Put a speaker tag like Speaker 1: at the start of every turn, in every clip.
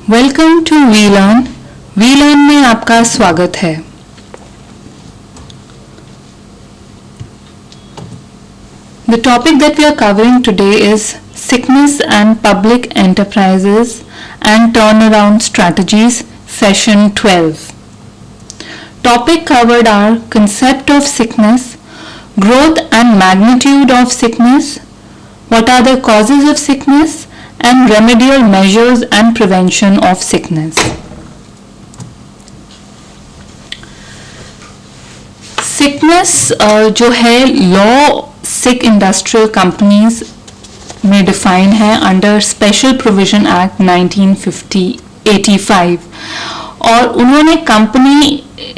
Speaker 1: Welcome to वीलर्न। वीलर्न में आपका स्वागत है। The topic that we are covering today is sickness and public enterprises and turnaround strategies, session 12. Topic covered are concept of sickness, growth and magnitude of sickness, what are the causes of sickness, and remedial measures and prevention of sickness. Sickness जो है law sick industrial companies में define है under special provision act 1985 और उन्होंने company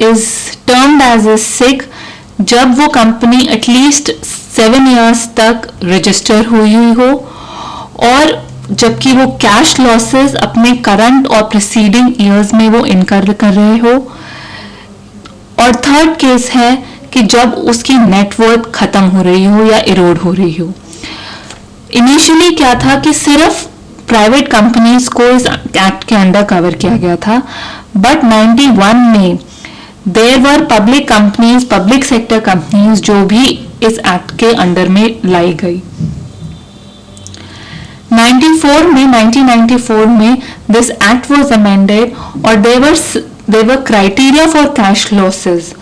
Speaker 1: is termed as a sick जब वो company at least 7 years तक register हुई हो और जबकि वो कैश लॉसेस अपने करंट और प्रीसीडिंग इयर्स में वो इनकर कर रहे हो। और थर्ड केस है कि जब उसकी नेटवर्थ खत्म हो रही हो या इरोड हो रही हो। इनिशियली क्या था कि सिर्फ प्राइवेट कंपनीज को इस एक्ट के अंडर कवर किया गया था, बट 91 में there were public companies, public sector companies जो भी इस एक्ट के अंडर में लाई गई। 1994 में दिस एक्ट वाज अमेंडेड और their criteria for cash losses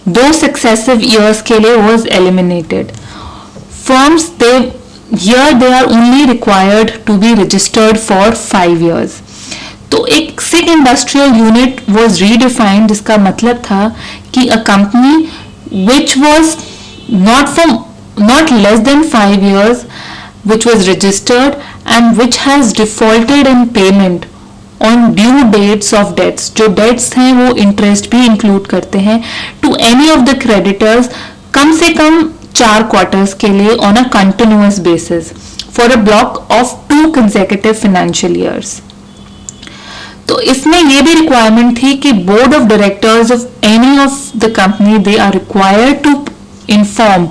Speaker 1: 2 successive years के लिए was eliminated. Firms they are only required to be registered for 5 years। तो एक सिक इंडस्ट्रियल यूनिट वाज रीडिफाइंड जिसका मतलब था कि a company which was not less than 5 years which was registered and which has defaulted in payment on due dates of debts। जो debts हैं वो interest भी include करते हैं to any of the creditors कम से कम 4 quarters के लिए on a continuous basis for a block of 2 consecutive financial years। तो इसमें ये भी requirement थी कि board of directors of any of the company they are required to inform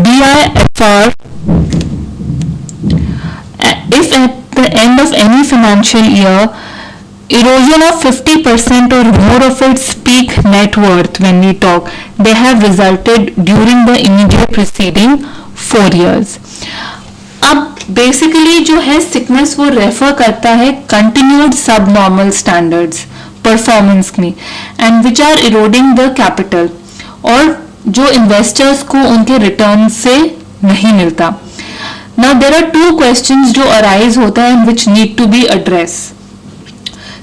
Speaker 1: DIFR if at the end of any financial year erosion of 50% or more of its peak net worth when we talk they have resulted during the immediate preceding 4 years। अब basically जो है sickness वो refer करता है continued subnormal standards performance में and which are eroding the capital और जो investors को उनके रिटर्न से नहीं मिलता। नाउ देयर आर 2 क्वेश्चंस जो अराइज होता है which need to be address.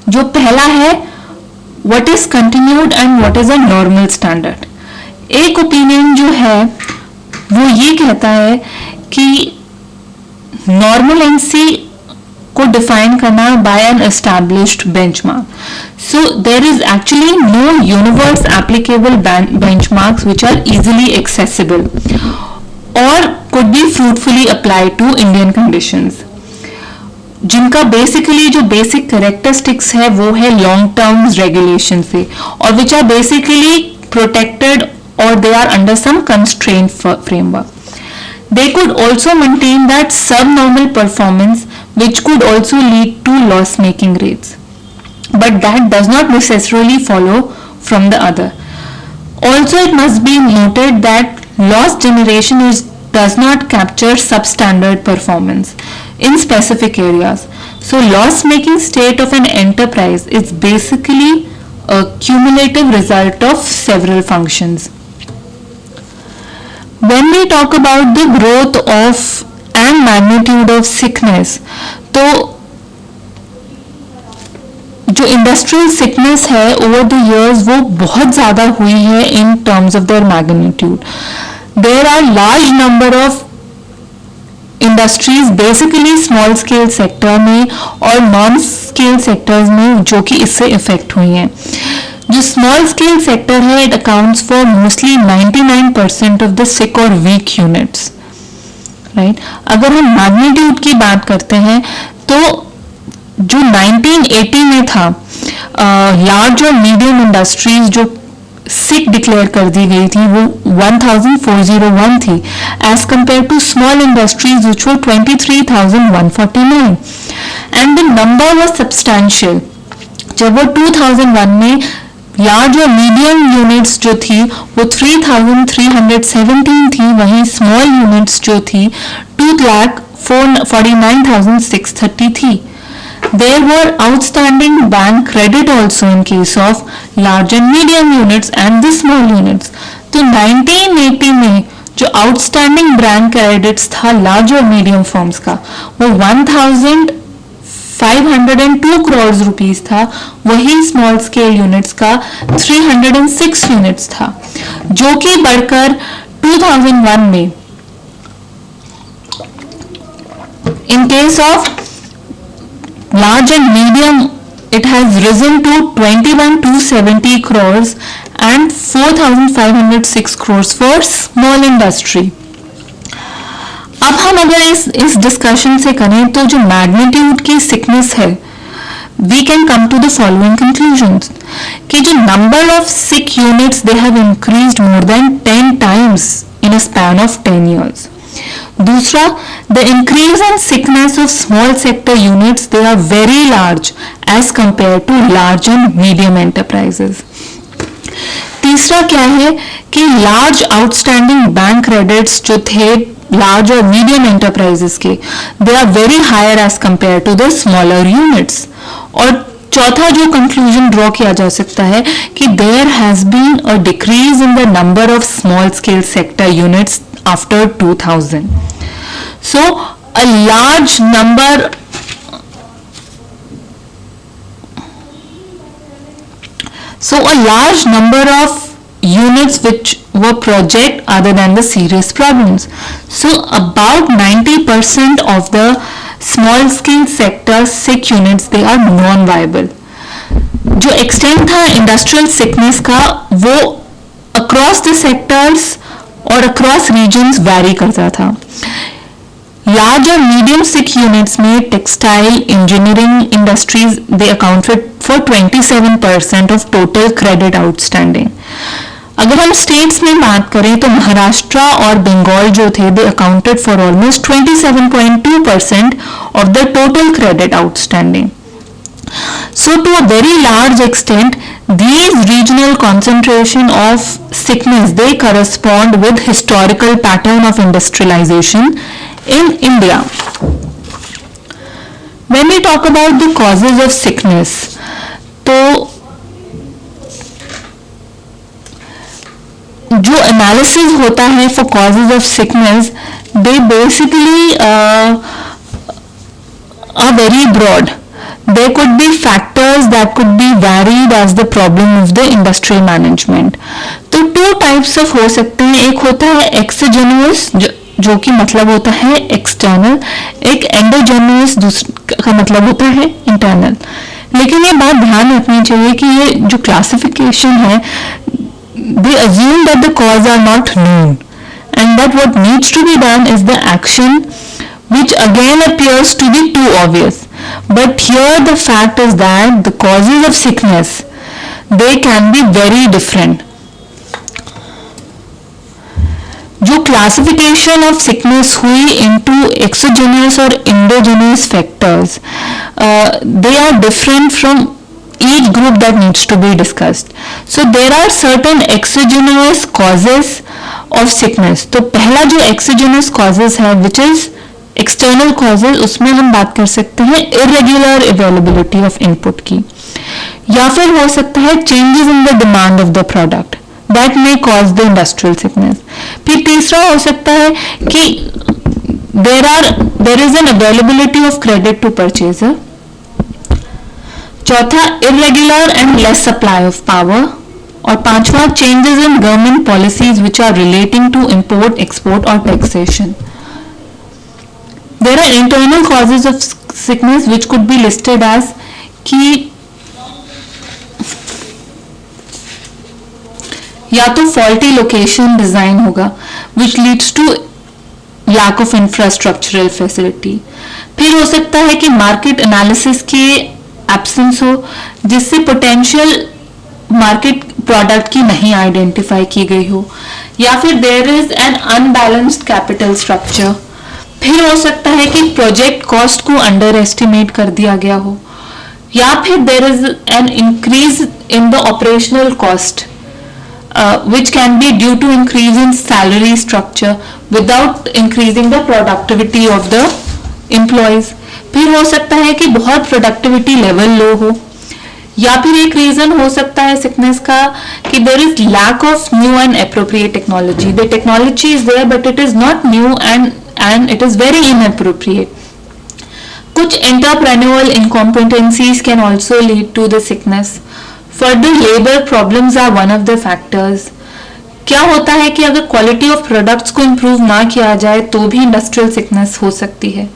Speaker 1: जो पहला है what is continued and what is a normal standard. एक ओपिनियन जो है वो ये कहता है कि नॉर्मल एनसी को डिफाइन करना by an established benchmark. So there is actually no universe applicable benchmarks which are easily accessible or could be fruitfully applied to Indian conditions। जिनका बेसिकली जो बेसिक कैरेक्टरिस्टिक्स है वो है लॉन्ग टर्म रेगुलेशन से और which are basically protected और they are under some constraint framework. They could also maintain that subnormal performance which could also lead to loss-making rates, but that does not necessarily follow from the other. Also, it must be noted that loss generation does not capture substandard performance in specific areas. So, loss-making state of an enterprise is basically a cumulative result of several functions। When we talk about the growth of and magnitude of sickness, तो जो industrial sickness है over the years वो बहुत ज़्यादा हुई है in terms of their magnitude. There are large number of industries basically small scale sector में और नॉन स्केल सेक्टर्स में जो कि इससे इफेक्ट हुई हैं। जो स्मॉल स्केल सेक्टर है it accounts for mostly 99% of the sick और वीक यूनिट्स, राइट। अगर हम मैग्नीट्यूड की बात करते हैं तो जो 1980 में था लार्ज और मीडियम इंडस्ट्रीज जो सिक डिक्लेयर कर दी गई थी वो 1401 थी as compared to small industries which were 23,149, and the number was substantial. जब वो 2001 में लार्ज और मीडियम यूनिट्स जो थी वो 3,317 थी, वहीं स्मॉल यूनिट्स जो थी 2,49,630 थी. There were outstanding bank credit also in case of large and medium units and the small units. तो 1980 में जो outstanding bank credits था large और medium firms का वो 1,502 crores rupees था, वही small scale units का 306 units था, जो कि बढ़कर 2001 में in case of large and medium it has risen to 21,270 crores and 4,506 crores for small industry. अब हम अगर इस डिस्कशन से करें तो जो मैग्नीट्यूड की सिकनेस है, we can come to the following conclusions कि जो number of sick units they have increased more than 10 times in a span of 10 years. दूसरा, the increase in sickness of small sector units they are very large as compared to large and medium enterprises. तीसरा क्या है कि large outstanding bank credits जो थे large और medium enterprises के they are very higher as compared to the smaller units. और चौथा जो conclusion draw किया जा सकता है कि there has been a decrease in the number of small scale sector units after 2000. So a large number of units which were project other than the serious problems. So about 90% of the small scale sector sick units they are non-viable. जो extent था industrial sickness का वो across the sectors और across regions vary करता था. Large और medium sick units में textile, engineering industries they accounted for 27% of total credit outstanding. अगर हम states में बात करें तो महाराष्ट्र और बंगाल जो थे they accounted for almost 27.2% of the total credit outstanding. So to a very large extent these regional concentration of sickness they correspond with historical pattern of industrialization in India. When we talk about the causes of sickness, तो जो analysis होता है for causes of sickness, they basically are very broad. There could be factors that could be varied as the problem of the industrial management. तो two types of हो सकते हैं, एक होता है exogenous जो कि मतलब होता है external, एक endogenous का मतलब होता है internal. लेकिन ये बात ध्यान रखनी चाहिए कि ये जो classification है they assume that the cause are not known and that what needs to be done is the action which again appears to be too obvious. But here the fact is that the causes of sickness they can be very different. जो classification of sickness हुई into exogenous or endogenous factors, they are different from each group that needs to be discussed. So there are certain exogenous causes of sickness. तो पहला जो exogenous causes है which is external causes, उसमें हम बात कर सकते हैं irregular availability of input की, या फिर हो सकता है changes in the demand of the product that may cause the industrial sickness. फिर तीसरा हो सकता है कि there is an availability of credit to purchaser. चौथा irregular and less supply of power. और पांचवा changes in government policies which are relating to import, export or taxation. There are internal causes of sickness which could be listed as कि या तो faulty location design होगा which leads to lack of infrastructural facility. फिर हो सकता है कि market analysis के absence हो जिससे potential market product की नहीं identify की गई हो, या फिर there is an unbalanced capital structure. फिर हो सकता है कि प्रोजेक्ट कॉस्ट को अंडर एस्टिमेट कर दिया गया हो, या फिर there is an increase in the operational cost which can be due to increase in salary structure without increasing the productivity of the employees। फिर हो सकता है कि बहुत प्रोडक्टिविटी लेवल लो हो, या फिर एक रीजन हो सकता है सिकनेस का कि there is lack of new and appropriate technology. The technology is there but it is not new and it is very inappropriate. कुछ entrepreneurial incompetencies can also lead to the sickness. Further labour problems are one of the factors. क्या होता है कि अगर quality of products को improve ना किया जाए तो भी इंडस्ट्रियल सिकनेस हो सकती है,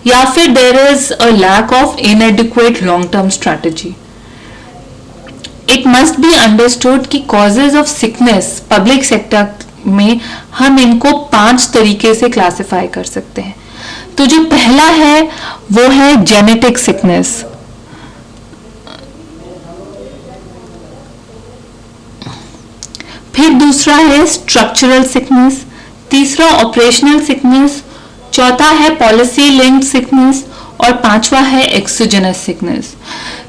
Speaker 1: या फिर there is a lack of inadequate long term strategy. It must be understood कि causes of sickness public sector में हम इनको 5 तरीके से क्लासिफाई कर सकते हैं। तो जो पहला है वो है जेनेटिक सिकनेस। फिर दूसरा है स्ट्रक्चरल सिकनेस, तीसरा ऑपरेशनल सिकनेस, चौथा है पॉलिसी लिंक्ड सिकनेस और पांचवा है एक्सोजेनस सिकनेस।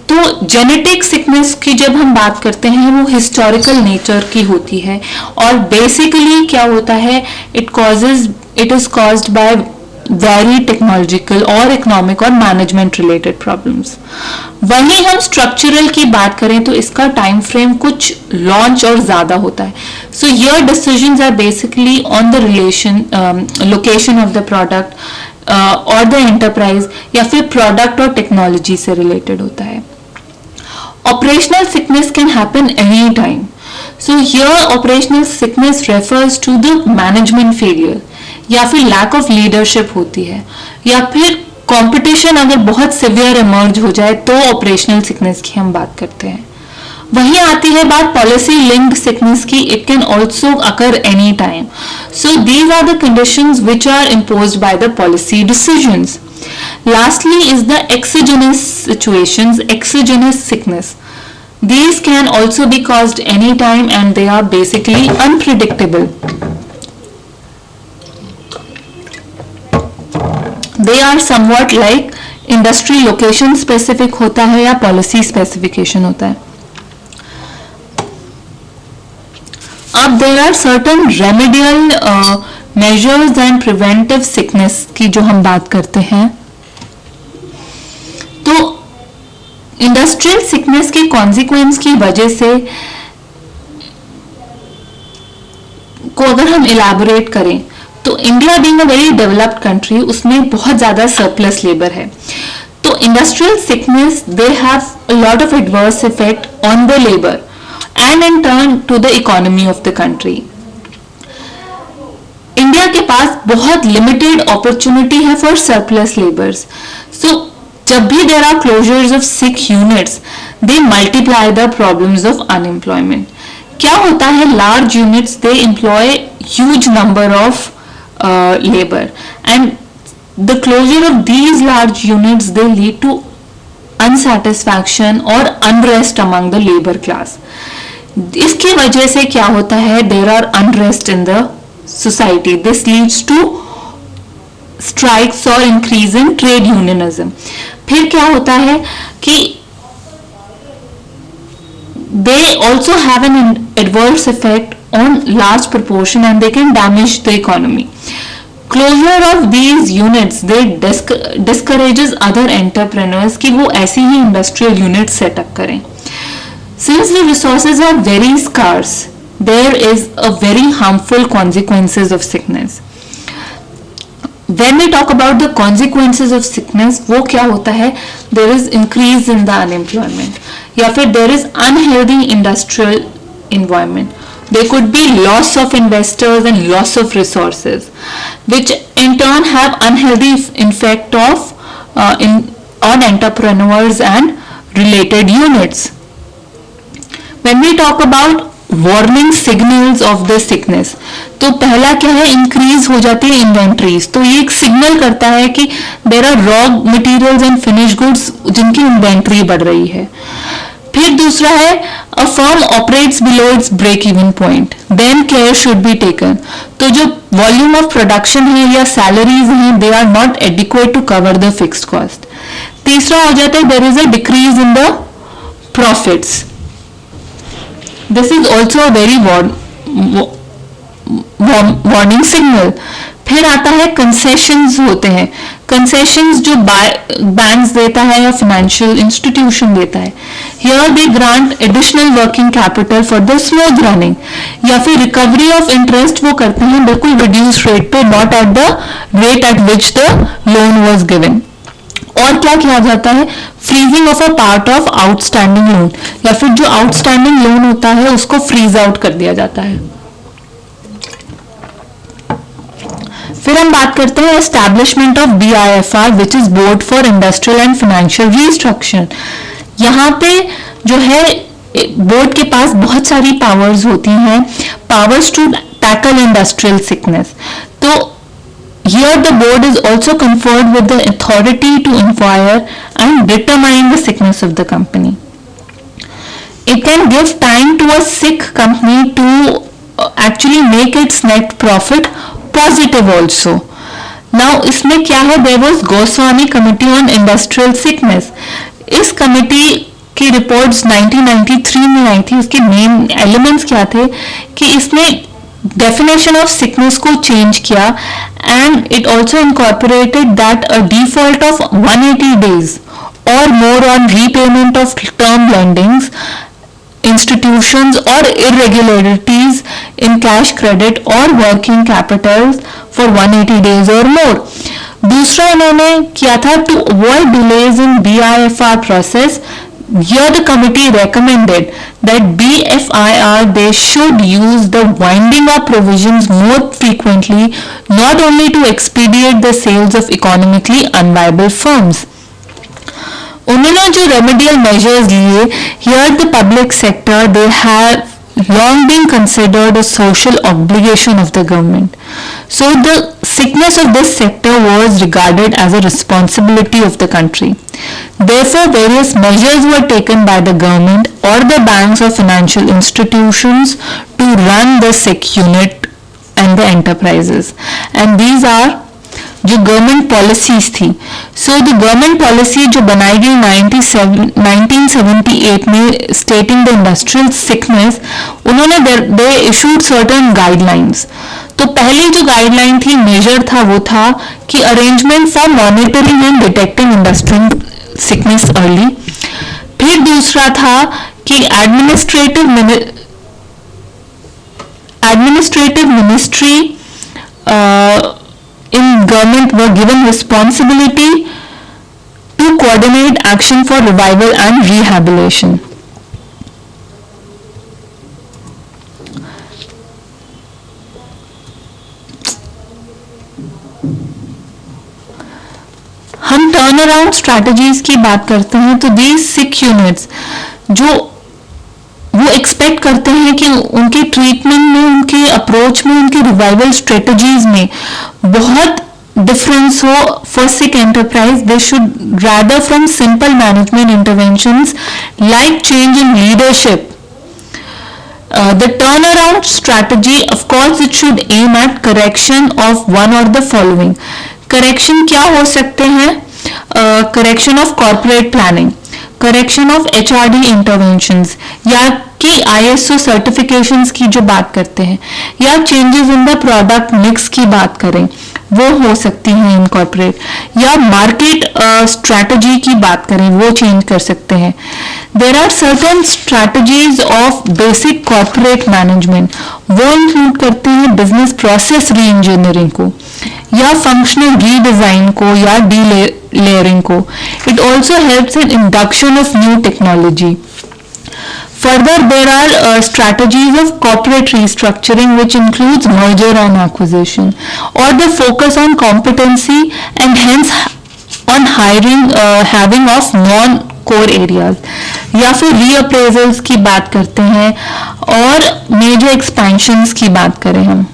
Speaker 1: तो जेनेटिक सिकनेस की जब हम बात करते हैं वो हिस्टोरिकल नेचर की होती है और बेसिकली क्या होता है, it is caused by very technological और इकोनॉमिक और मैनेजमेंट रिलेटेड प्रॉब्लम्स। वहीं हम स्ट्रक्चरल की बात करें तो इसका टाइम फ्रेम कुछ लॉन्च और ज्यादा होता है। So your decisions are basically on the relation location of the product और द एंटरप्राइज, या फिर प्रोडक्ट और टेक्नोलॉजी से रिलेटेड होता है। Operational sickness can happen any time. So here operational sickness refers to the management failure, या फिर lack of leadership होती है, या फिर कंपटीशन अगर बहुत सिवियर इमर्ज हो जाए तो ऑपरेशनल सिकनेस की हम बात करते हैं। वहीं आती है बात पॉलिसी लिंक्ड सिकनेस की। It can also occur any time. So these are the conditions which are imposed by the policy decisions. Lastly is the exogenous situations, exogenous sickness. These can also be caused anytime and they are basically unpredictable. They are somewhat like industry location specific होता है या policy specification होता है। अब there are certain remedial measures and preventive sickness की जो हम बात करते हैं। तो इंडस्ट्रियल सिकनेस के कॉन्सिक्वेंस की वजह से को अगर हम इलैबोरेट करें तो India being a very developed country उसमें बहुत ज्यादा सरप्लस लेबर है। तो industrial sickness they have a lot of adverse effect on the labour and in turn to the economy of the country. India के पास बहुत लिमिटेड अपॉर्चुनिटी है for surplus labours. So जब भी there are closures of sick units they multiply the problems of unemployment. क्या होता है, large units they employ huge number of labour and the closure of these large units they lead to unsatisfaction और unrest among the labour class. इसकी वजह से क्या होता है, there are unrest in the society. This leads to strikes और increase in trade unionism. फिर क्या होता है कि they also have an adverse effect on large proportion and they can damage the economy. Closure of these units they discourages other entrepreneurs कि वो ऐसी ही इंडस्ट्रियल यूनिट सेटअप करें। Since the resources are very scarce there is a very harmful consequences of sickness. When we talk about the consequences of sickness, वो क्या होता है, there is increase in the unemployment या फिर there is unhealthy industrial environment. There could be loss of investors and loss of resources, which in turn have unhealthy effect on entrepreneurs and related units. When we talk about warning signals of the sickness, तो पहला क्या है, increase हो जाती है inventories. तो ये एक सिग्नल करता है कि there are raw materials and finish goods जिनकी इन्वेंट्री बढ़ रही है। फिर दूसरा है a firm operates below its break even point, then care should be taken. तो जो वॉल्यूम ऑफ प्रोडक्शन है या सैलरीज हैं, they are not adequate to cover the fixed cost. तीसरा हो जाता है there is a decrease in the profits, this is also a very warning signal. फिर आता है कंसेशंस होते हैं, कंसेशंस जो बैंक्स देता है या फाइनेंशियल इंस्टीट्यूशन देता है। Here they grant additional working capital for the smooth running, या फिर रिकवरी ऑफ इंटरेस्ट वो करते हैं बिल्कुल रिड्यूस रेट पे, not at the rate at which the loan was given. और क्या किया जाता है, freezing of a part of outstanding loan, या फिर जो आउटस्टैंडिंग लोन होता है उसको फ्रीज आउट कर दिया जाता है। फिर हम बात करते हैं establishment of BIFR which is board for industrial and financial restructure. यहाँ पे जो है बोर्ड के पास बहुत सारी पावर्स होती हैं, powers to tackle industrial sickness. तो here the board is also conferred with the authority to inquire and determine the sickness of the company. It can give time to a sick company to actually make its net profit positive also. Now इसमें क्या है, there was Goswami Committee on Industrial Sickness. इस committee की reports 1993 में आई थी। उसके main elements क्या थे कि इसने definition of sickness को change किया, and it also incorporated that a default of 180 days or more on repayment of term lendings, institutions or irregularities in cash credit or working capital for 180 days or more. दूसरा इन्होंने किया था to avoid delays in BIFR process. Here the committee recommended that BFIR they should use the winding up provisions more frequently, not only to expedite the sales of economically unviable firms. उन्होंने जो remedial measures लिए, here the public sector they have long been considered a social obligation of the government. So the sickness of this sector was regarded as a responsibility of the country. Therefore, various measures were taken by the government or the banks or financial institutions to run the sick unit and the enterprises. And these are जो government policies थी। So the government policy जो बनाई गई 1978 में stating the industrial sickness, उन्होंने दे issued certain guidelines. तो पहली जो गाइडलाइन थी, मेजर था, वो था कि arrangement for monitoring and detecting industrial sickness early. फिर दूसरा था कि administrative ministry in government were given responsibility to coordinate action for revival and rehabilitation. हम टर्न अराउंड स्ट्रैटेजीज की बात करते हैं तो these sick units जो वो एक्सपेक्ट करते हैं कि उनके ट्रीटमेंट में, उनके अप्रोच में, उनके रिवाइवल स्ट्रेटजीज में बहुत डिफरेंस हो for sick enterprise. They should rather from simple management interventions like change in leadership. The turnaround strategy, of course, it should aim at correction of one or the following. Correction क्या हो सकते हैं? Correction of corporate planning, correction of HRD interventions, या कि ISO certifications की जो बात करते हैं, या changes in the product mix की बात करें, वो हो सकती हैं इनकॉर्पोरेट, या मार्केट स्ट्रैटेजी की बात करें, वो चेंज कर सकते हैं। There are certain strategies of basic corporate management, वो इंक्लूड करते हैं बिजनेस प्रोसेस री इंजीनियरिंग को, या फंक्शनल रीडिजाइन को, या layering को. It also helps in induction of new technology. Further, there are strategies of corporate restructuring which includes merger and acquisition, or the focus on competency and hence on hiring having of non-core areas, या फिर reappraisals की बात करते हैं, और major expansions की बात करें हम.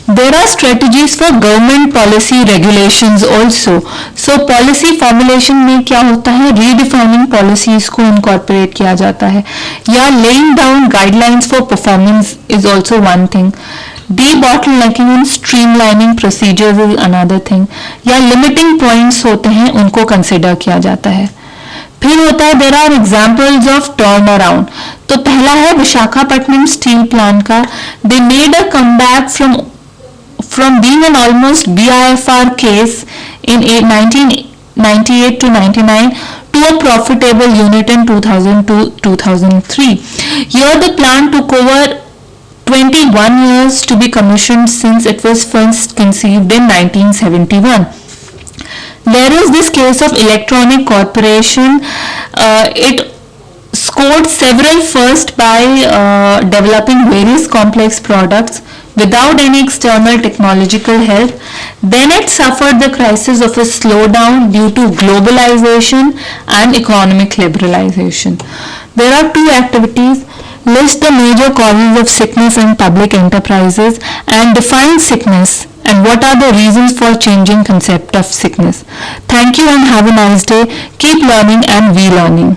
Speaker 1: There are strategies for government policy regulations also. So policy formulation में क्या होता है, redefining policies को incorporate किया जाता है, या laying down guidelines for performance is also one thing. Debottlenecking and streamlining procedures is another thing. या limiting points होते हैं, उनको consider किया जाता है. फिर होता है there are examples of turn around. तो पहला है विशाखापट्टनम स्टील प्लांट का. They made a comeback from being an almost BIFR case in 1998 to 99 to a profitable unit in 2002-2003. Here the plant took over 21 years to be commissioned since it was first conceived in 1971. There is this case of Electronic Corporation. It scored several first by developing various complex products without any external technological help. Then it suffered the crisis of a slowdown due to globalization and economic liberalization. There are two activities. List the major causes of sickness in public enterprises and define sickness and what are the reasons for changing concept of sickness. Thank you and have a nice day. Keep learning and relearning.